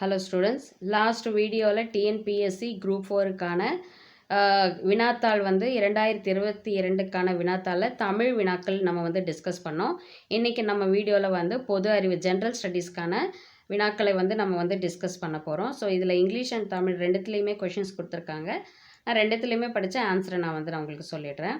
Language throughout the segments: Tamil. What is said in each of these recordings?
ஹலோ ஸ்டூடெண்ட்ஸ், லாஸ்ட் வீடியோவில் டிஎன்பிஎஸ்சி குரூப் 4க்கான வினாத்தாள் 2022க்கான வினாத்தாளில் தமிழ் வினாக்கள் நம்ம டிஸ்கஸ் பண்ணோம். இன்றைக்கி நம்ம வீடியோவில் பொது அறிவு ஜென்ரல் ஸ்டடீஸ்க்கான வினாக்களை நம்ம டிஸ்கஸ் பண்ண போகிறோம். ஸோ இதில் இங்கிலீஷ் அண்ட் தமிழ் ரெண்டுத்துலேயுமே கொஷின்ஸ் கொடுத்துருக்காங்க. நான் ரெண்டுத்துலேயுமே படித்த ஆன்சரை நான் உங்களுக்கு சொல்லிடுறேன்.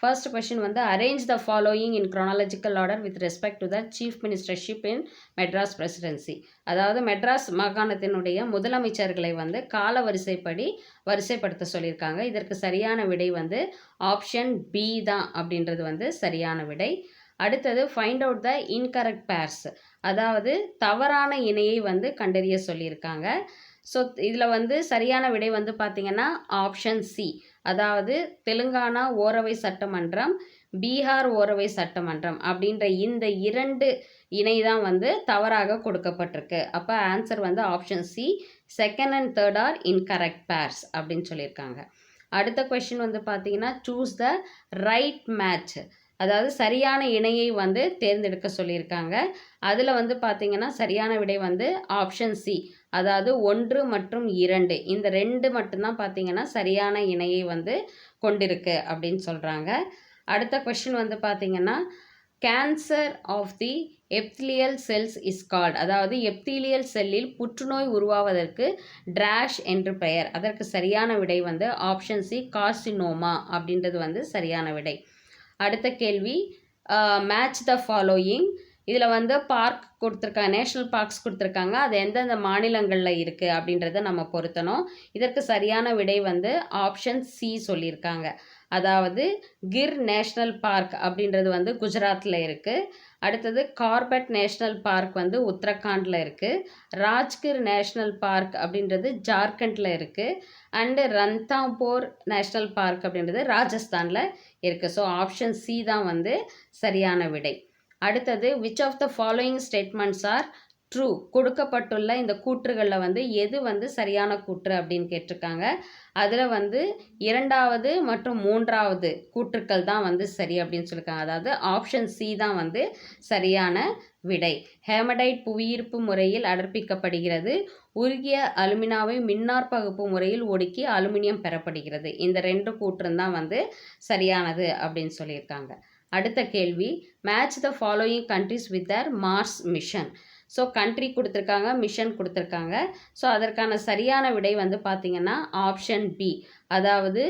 First question arrange the following in chronological order with respect to the chief ministership in Madras presidency. அதாவது மெட்ராஸ் மாகாணத்தினுடைய முதலமைச்சர்களை கால வரிசைப்படி வரிசைப்படுத்த சொல்லியிருக்காங்க. இதற்கு சரியான விடை ஆப்ஷன் பி தான் அப்படின்றது சரியான விடை. அடுத்தது find out the incorrect pairs, அதாவது தவறான இணையை கண்டறிய சொல்லியிருக்காங்க. ஸோ இதில் சரியான விடை பார்த்திங்கன்னா ஆப்ஷன் சி, அதாவது தெலுங்கானா ஓரவை சட்டமன்றம், பீகார் ஓரவை சட்டமன்றம் அப்படின்ற இந்த இரண்டு இணை தான் தவறாக கொடுக்கப்பட்டிருக்கு. அப்போ answer option C, second and third are incorrect pairs அப்படின்னு சொல்லியிருக்காங்க. அடுத்த கொஷின் பார்த்திங்கன்னா சூஸ் த ரைட் மேட்ச், அதாவது சரியான இணையை தேர்ந்தெடுக்க சொல்லியிருக்காங்க. அதில் பார்த்திங்கன்னா சரியான விடை ஆப்ஷன் சி, அதாவது 1 மற்றும் 2 இந்த ரெண்டு மட்டும்தான் பார்த்திங்கன்னா சரியான இணையை கொண்டிருக்கு அப்படின்னு சொல்கிறாங்க. அடுத்த கொஷின் பார்த்திங்கன்னா cancer of the epithelial cells is called, அதாவது எப்திலியல் செல்லில் புற்றுநோய் உருவாவதற்கு டிராஷ் என்று பெயர். அதற்கு சரியான விடை ஆப்ஷன் சி, கார்சினோமா அப்படின்றது சரியான விடை. அடுத்த கேள்வி மேட்ச் த ஃபாலோயிங். இதில் பார்க் கொடுத்துருக்காங்க, நேஷ்னல் பார்க்ஸ் கொடுத்துருக்காங்க. அது எந்தெந்த மாநிலங்களில் இருக்குது அப்படின்றத நம்ம பொருத்தணும். இதற்கு சரியான விடை ஆப்ஷன் சி சொல்லியிருக்காங்க. அதாவது கிர் நேஷ்னல் பார்க் அப்படின்றது குஜராத்தில் இருக்குது. அடுத்தது கார்பெட் நேஷ்னல் பார்க் உத்தரகாண்டில் இருக்குது. ராஜ்கிர் நேஷ்னல் பார்க் அப்படின்றது ஜார்க்கண்டில் இருக்குது. அண்டு ரன்தாம்போர் நேஷ்னல் பார்க் அப்படின்றது ராஜஸ்தானில் இருக்குது. ஸோ ஆப்ஷன் சி தான் சரியான விடை. அடுத்தது which of the following statements are true, கொடுக்கப்பட்டுள்ள இந்த கூற்றுகளில் எது சரியான கூற்று அப்படின்னு கேட்டிருக்காங்க. அதில் இரண்டாவது மற்றும் மூன்றாவது கூற்றுக்கள் தான் சரி அப்படின்னு சொல்லியிருக்காங்க. அதாவது ஆப்ஷன் சி தான் சரியான விடை. ஹேமடைட் புவியீர்ப்பு முறையில் அடர்ப்பிக்கப்படுகிறது. உருகிய அலுமினாவை மின்னார் பகுப்பு முறையில் ஒடுக்கி அலுமினியம் பெறப்படுகிறது. இந்த ரெண்டு கூற்றும் தான் சரியானது அப்படின்னு சொல்லியிருக்காங்க. அடுத்த கேள்வி match the following countries with their Mars mission. So country கொடுத்துருக்காங்க, மிஷன் கொடுத்துருக்காங்க. ஸோ அதற்கான சரியான விடை பார்த்திங்கன்னா ஆப்ஷன் பி, அதாவது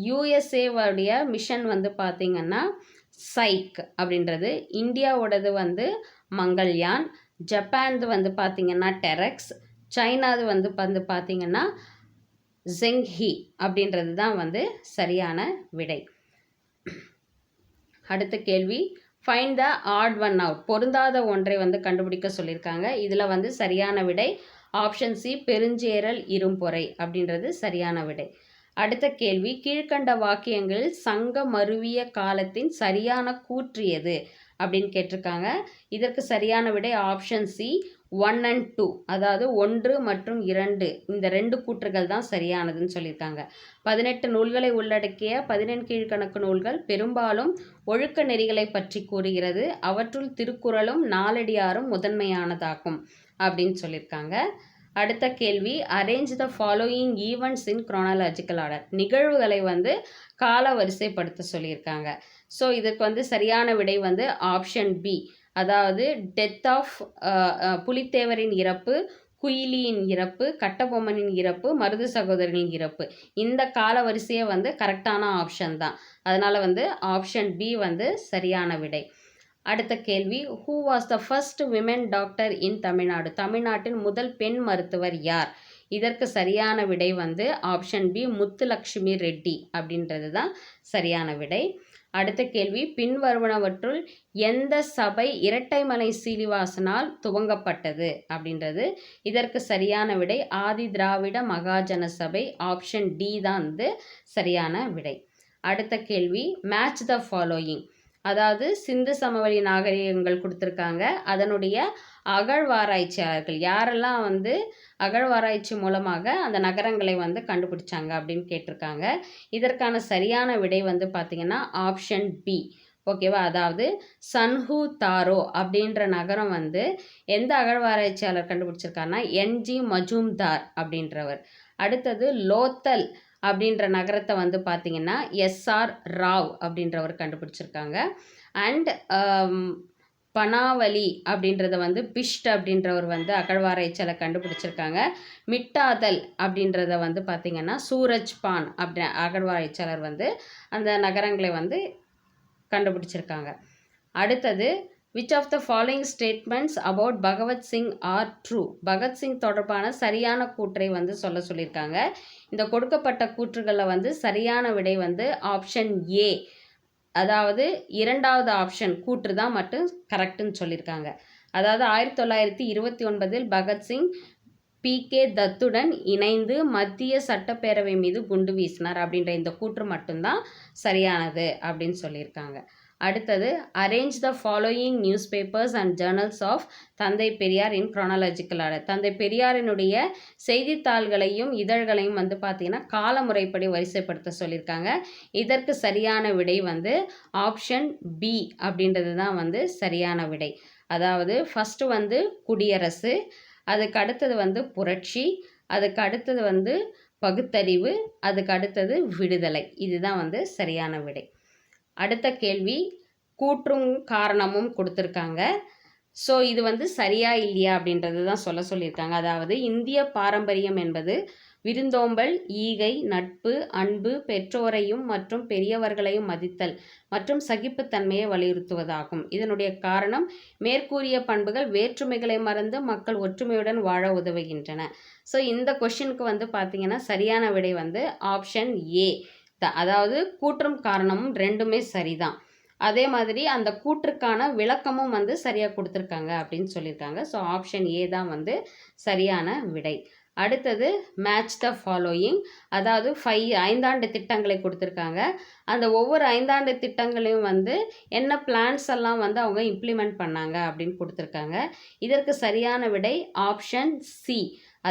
யூஎஸ்ஏவுடைய மிஷன் பார்த்திங்கன்னா சைக் அப்படின்றது, இந்தியாவோடது மங்கள்யான், ஜப்பான்து பார்த்திங்கன்னா டெரக்ஸ், சைனாது பார்த்திங்கன்னா ஜெங்ஹி அப்படின்றது தான் சரியான விடை. அடுத்த கேள்வி find the odd one out, பொருந்தாத ஒன்றை கண்டுபிடிக்க சொல்லியிருக்காங்க. இதில் சரியான விடை ஆப்ஷன் சி, பெருஞ்சேரல் இரும்பொறை அப்படின்றது சரியான விடை. அடுத்த கேள்வி கீழ்கண்ட வாக்கியங்களில் சங்க மருவிய காலத்தின் சரியான கூற்று எது அப்படின்னு கேட்டிருக்காங்க. இதற்கு சரியான விடை ஆப்ஷன் சி, 1 and 2, அதாவது 1 மற்றும் 2 இந்த ரெண்டு கூற்றுகள் தான் சரியானதுன்னு சொல்லியிருக்காங்க. 18 நூல்களை உள்ளடக்கிய 17 கீழ்கணக்கு நூல்கள் பெரும்பாலும் ஒழுக்க நெறிகளை பற்றி கூறுகிறது. அவற்றுள் திருக்குறளும் நாலடியாரும் முதன்மையானதாகும் அப்படின்னு சொல்லியிருக்காங்க. அடுத்த கேள்வி arrange the following events in chronological order, நிகழ்வுகளை கால வரிசைப்படுத்த சொல்லியிருக்காங்க. ஸோ இதுக்கு சரியான விடை ஆப்ஷன் பி, அதாவது டெத் ஆஃப் புலித்தேவரின் இறப்பு, குயிலியின் இறப்பு, கட்டபொம்மனின் இறப்பு, மருது சகோதரர்களின் இறப்பு. இந்த கால வரிசையை கரெக்டான ஆப்ஷன் தான். அதனால் ஆப்ஷன் பி சரியான விடை. அடுத்த கேள்வி who was the first women doctor in Tamil Nadu, தமிழ்நாட்டின் முதல் பெண் மருத்துவர் யார்? இதற்கு சரியான விடை ஆப்ஷன் பி, முத்துலக்ஷ்மி ரெட்டி அப்படின்றது தான் சரியான விடை. அடுத்த கேள்வி பின்வருவனவற்றுள் எந்த சபை இரட்டைமலை சீனிவாசனால் துவங்கப்பட்டது அப்படின்றது. இதற்கு சரியான விடை ஆதி திராவிட மகாஜன சபை, ஆப்ஷன் டி தான் சரியான விடை. அடுத்த கேள்வி மேட்ச் த ஃபாலோயிங், அதாவது சிந்து சமவெளி நாகரிகங்கள் கொடுத்துருக்காங்க. அதனுடைய அகழ்வாராய்ச்சியாளர்கள் யாரெல்லாம் அகழ்வாராய்ச்சி மூலமாக அந்த நகரங்களை கண்டுபிடிச்சாங்க அப்படின்னு கேட்டிருக்காங்க. இதற்கான சரியான விடை பார்த்திங்கன்னா ஆப்ஷன் பி, ஓகேவா? அதாவது சன்ஹூ தாரோ அப்படின்ற நகரம் வந்து எந்த அகழ்வாராய்ச்சியாளர் கண்டுபிடிச்சிருக்காருன்னா என்ஜி மஜூம்தார் அப்படின்றவர். அடுத்தது லோத்தல் அப்படின்ற நகரத்தை வந்து பார்த்திங்கன்னா எஸ்ஆர் ராவ் அப்படின்றவர் கண்டுபிடிச்சிருக்காங்க. அண்ட் பனாவலி அப்படின்றத வந்து பிஷ்ட் அப்படின்றவர் வந்து அகழ்வாராய்ச்சியாளர் கண்டுபிடிச்சிருக்காங்க. மிட்டாதல் அப்படின்றத வந்து பார்த்திங்கன்னா சூரஜ் பான் அப்படி அகழ்வாராய்ச்சியாளர் வந்து அந்த நகரங்களை வந்து கண்டுபிடிச்சிருக்காங்க. அடுத்தது which of the following statements about Bhagat Singh are true? Bhagat Singh தொடர்பான சரியான கூற்றை வந்து சொல்லியிருக்காங்க. இந்த கொடுக்கப்பட்ட கூற்றுகளில் வந்து சரியான விடை வந்து ஆப்ஷன் ஏ, அதாவது இரண்டாவது ஆப்ஷன் கூற்று தான் மட்டும் கரெக்டுன்னு சொல்லியிருக்காங்க. அதாவது 1929 பகத்சிங் பி.கே. தத்துடன் இணைந்து மத்திய சட்டப்பேரவை மீது குண்டு வீசினார் அப்படின்ற இந்த கூற்று மட்டும்தான் சரியானது அப்படின்னு சொல்லியிருக்காங்க. அடுத்தது arrange the following newspapers and journals of Thanthai Periyar in chronological order. தந்தை பெரியாரினுடைய செய்தித்தாள்களையும் இதழ்களையும் வந்து பார்த்திங்கன்னா காலமுறைப்படி வரிசைப்படுத்த சொல்லியிருக்காங்க. இதற்கு சரியான விடை வந்து ஆப்ஷன் பி அப்படின்றது தான் வந்து சரியான விடை. அதாவது ஃபஸ்ட்டு வந்து குடியரசு, அதுக்கு அடுத்தது வந்து புரட்சி, அதுக்கு அடுத்தது வந்து பகுத்தறிவு, அதுக்கு அடுத்தது விடுதலை. இதுதான் வந்து சரியான விடை. அடுத்த கேள்வி கூற்றும் காரணமும் கொடுத்துருக்காங்க. ஸோ இது வந்து சரியா இல்லையா அப்படின்றது தான் சொல்லியிருக்காங்க. அதாவது இந்திய பாரம்பரியம் என்பது விருந்தோம்பல், ஈகை, நட்பு, அன்பு, பெற்றோரையும் மற்றும் பெரியவர்களையும் மதித்தல் மற்றும் சகிப்புத்தன்மையை வலியுறுத்துவதாகும். இதனுடைய காரணம் மேற்கூறிய பண்புகள் வேற்றுமைகளை மறந்து மக்கள் ஒற்றுமையுடன் வாழ உதவுகின்றன. ஸோ இந்த கொஷினுக்கு வந்து பார்த்திங்கன்னா சரியான விடை வந்து ஆப்ஷன் ஏ. அதாவது கூற்றும் காரணமும் ரெண்டுமே சரிதான். அதே மாதிரி அந்த கூற்றுக்கான விளக்கமும் வந்து சரியாக கொடுத்துருக்காங்க அப்படின்னு சொல்லியிருக்காங்க. ஸோ ஆப்ஷன் ஏ தான் வந்து சரியான விடை. அடுத்தது மேட்ச் த ஃபாலோயிங், அதாவது 5 திட்டங்களை கொடுத்துருக்காங்க. அந்த ஒவ்வொரு 5 திட்டங்களையும் வந்து என்ன பிளான்ஸ் எல்லாம் வந்து அவங்க இம்ப்ளிமெண்ட் பண்ணாங்க அப்படின்னு கொடுத்துருக்காங்க. இதற்கு சரியான விடை ஆப்ஷன் சி.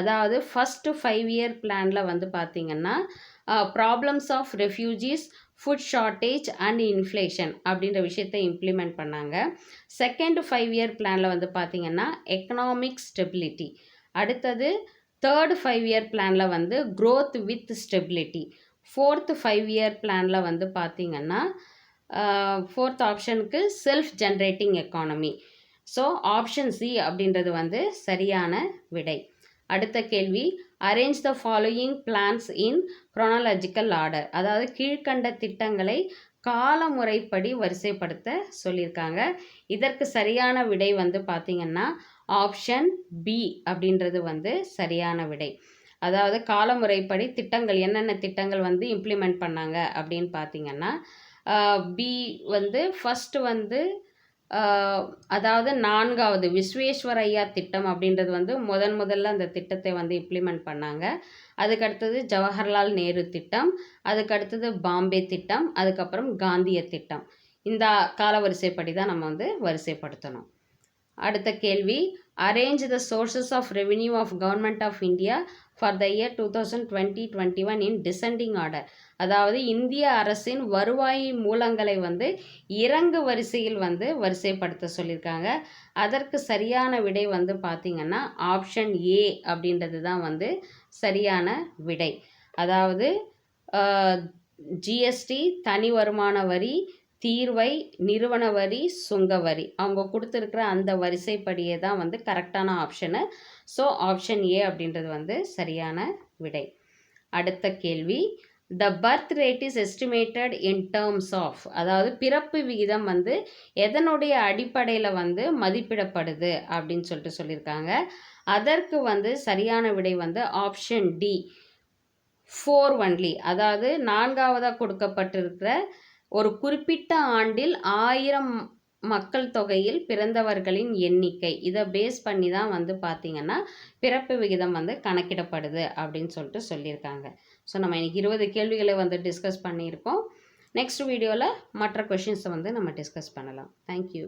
அதாவது ஃபஸ்ட்டு 5 இயர் பிளானில் வந்து பார்த்திங்கன்னா problems of refugees, food shortage and inflation அப்படின்ற விஷயத்தை இம்ப்ளிமெண்ட் பண்ணாங்க. செகண்ட் 5 இயர் பிளானில் வந்து பார்த்திங்கன்னா எக்கனாமிக் ஸ்டெபிலிட்டி. அடுத்தது தேர்டு 5 இயர் பிளானில் வந்து growth with stability. Fourth 5 year பிளானில் வந்து பார்த்திங்கன்னா ஃபோர்த் ஆப்ஷனுக்கு self generating economy. So option C அப்படின்றது வந்து சரியான விடை. அடுத்த கேள்வி arrange the following plans in chronological order. அதாவது கீழ்கண்ட திட்டங்களை காலமுறைப்படி வரிசைப்படுத்த சொல்லியிருக்காங்க. இதற்கு சரியான விடை வந்து பார்த்திங்கன்னா ஆப்ஷன் பி அப்படின்றது வந்து சரியான விடை. அதாவது காலமுறைப்படி திட்டங்கள் என்னென்ன திட்டங்கள் வந்து இம்ப்ளிமெண்ட் பண்ணாங்க அப்படின்னு பார்த்திங்கன்னா பி வந்து ஃபஸ்ட்டு வந்து அதாவது 4வது விஸ்வேஸ்வரையா திட்டம் அப்படின்றது வந்து முதல்ல அந்த திட்டத்தை வந்து இம்ப்ளிமெண்ட் பண்ணாங்க. அதுக்கடுத்தது ஜவஹர்லால் நேரு திட்டம், அதுக்கடுத்தது பாம்பே திட்டம், அதுக்கப்புறம் காந்திய திட்டம். இந்த காலவரிசைப்படி தான் நம்ம வந்து வரிசைப்படுத்தணும். அடுத்த கேள்வி arrange the sources of revenue of government of India for the year 2020-21 in descending order. அதாவது இந்திய அரசின் வருவாய் மூலங்களை வந்து இறங்கு வரிசையில் வந்து வரிசைப்படுத்த சொல்லியிருக்காங்க. அதற்கு சரியான விடை வந்து பார்த்திங்கன்னா ஆப்ஷன் ஏ அப்படின்றது தான் வந்து சரியான விடை. அதாவது ஜிஎஸ்டி, தனி வருமான வரி, தீர்வை, நிறுவன வரி, சுங்க வரி, அவங்க கொடுத்துருக்குற அந்த வரிசைப்படியே தான் வந்து கரெக்டான ஆப்ஷனு. ஸோ ஆப்ஷன் ஏ அப்படின்றது வந்து சரியான விடை. அடுத்த கேள்வி the birth rate is estimated in terms of, அதாவது பிறப்பு விகிதம் வந்து எதனுடைய அடிப்படையில் வந்து மதிப்பிடப்படுது அப்படின்னு சொல்லியிருக்காங்க. அதற்கு வந்து சரியான விடை வந்து ஆப்ஷன் டி 4 ஒன்லி. அதாவது 4வதாக கொடுக்கப்பட்டிருக்கிற ஒரு குறிப்பிட்ட ஆண்டில் 1000 மக்கள் தொகையில் பிறந்தவர்களின் எண்ணிக்கை, இதை பேஸ் பண்ணி தான் வந்து பார்த்திங்கன்னா பிறப்பு விகிதம் வந்து கணக்கிடப்படுது அப்படின்னு சொல்லியிருக்காங்க. ஸோ நம்ம இன்றைக்கி 20 கேள்விகளை வந்து டிஸ்கஸ் பண்ணியிருக்கோம். நெக்ஸ்ட் வீடியோவில் மற்ற கொஷின்ஸை வந்து நம்ம டிஸ்கஸ் பண்ணலாம். தேங்க்யூ.